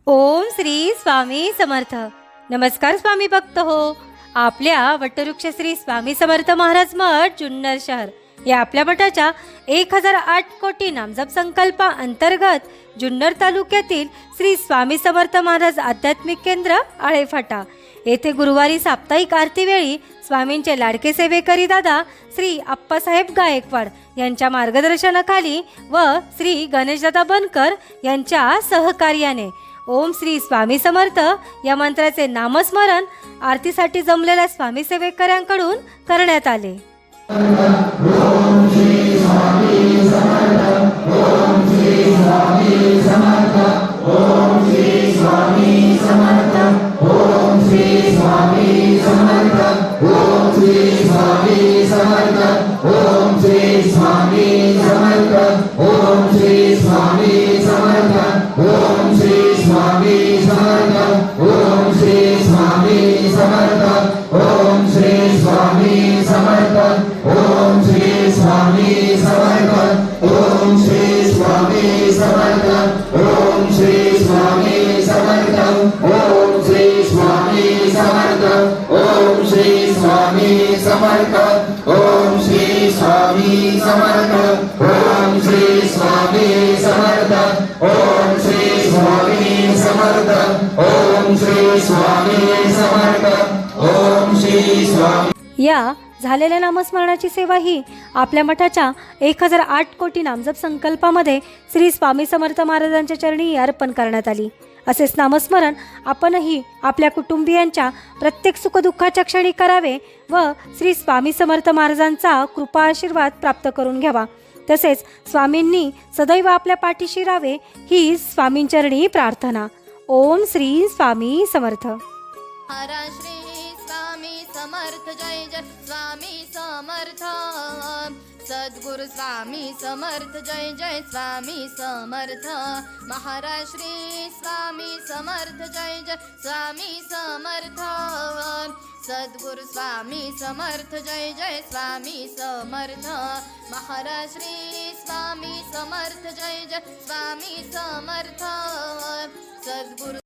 ओम श्री स्वामी समर्थ। नमस्कार स्वामी भक्त हो। आपल्या वटवृक्ष श्री स्वामी समर्थ महाराज मठ जुन्नर शहर या आपल्या मठाच्या 1008 कोटी नामजप संकल्पा अंतर्गत जुन्नर तालुक्यातील श्री स्वामी समर्थ महाराज आध्यात्मिक केंद्र आळेफाटा येथे गुरुवारी साप्ताहिक आरतीवेळी स्वामींचे लाडके सेवेकरी दादा श्री आप्पासाहेब गायकवाड यांच्या मार्गदर्शनाखाली व श्री गणेशदादा बनकर यांच्या सहकार्याने ओम श्री स्वामी समर्थ या मंत्राचे नामस्मरण आरतीसाठी जमलेल्या स्वामी सेवेकऱ्यांकडून करण्यात आले। ओम श्री स्वामी समर्थ, ओम श्री स्वामी समर्थ, ओम श्री स्वामी समर्थ, ओम श्री स्वामी समर्थ, ओम श्री स्वामी समर्थ, ओम श्री स्वामी समर्थ, ओम श्री स्वामी समर्थ, ओम श्री स्वामी समर्थ, ओम श्री स्वामी समर्थ, ओम श्री स्वामी समर्थ, ओम श्री स्वामी समर्थ, ओम श्री स्वामी समर्थ, ओम श्री स्वामी समर्थ, ओम श्री स्वामी समर्थ, ओम श्री स्वामी समर्थ, ओम श्री स्वामी समर्थ, ओम श्री स्वामी समर्थ, ओम श्री स्वामी समर्थ, ओम श्री स्वामी समर्थ, ओम श्री स्वामी। या झालेल्या नामस्मरणाची सेवा ही आपल्या मठाच्या 1008 कोटी नामजप संकल्पामध्ये श्री स्वामी समर्थ महाराजांच्या चरणी अर्पण करण्यात आली। असेच नामस्मरण आपणही आपल्या कुटुंबियांच्या प्रत्येक सुखदुःखाच्या क्षणी करावे व श्री स्वामी समर्थ महाराजांचा कृपा आशीर्वाद प्राप्त करून घ्यावा। तसेच स्वामींनी सदैव आपल्या पाठीशी राहावे ही स्वामींचरणी प्रार्थना। ओम श्री स्वामी समर्थ। श्री स्वामी समर्थ जय जय स्वामी समर्थ। सद्गुरु स्वामी समर्थ जय जय स्वामी समर्थ। महाराज श्री स्वामी समर्थ जय जय स्वामी समर्थ। सद्गुरु स्वामी समर्थ जय जय स्वामी समर्थ। महाराज श्री स्वामी समर्थ जय जय स्वामी समर्थ। सद्गुरु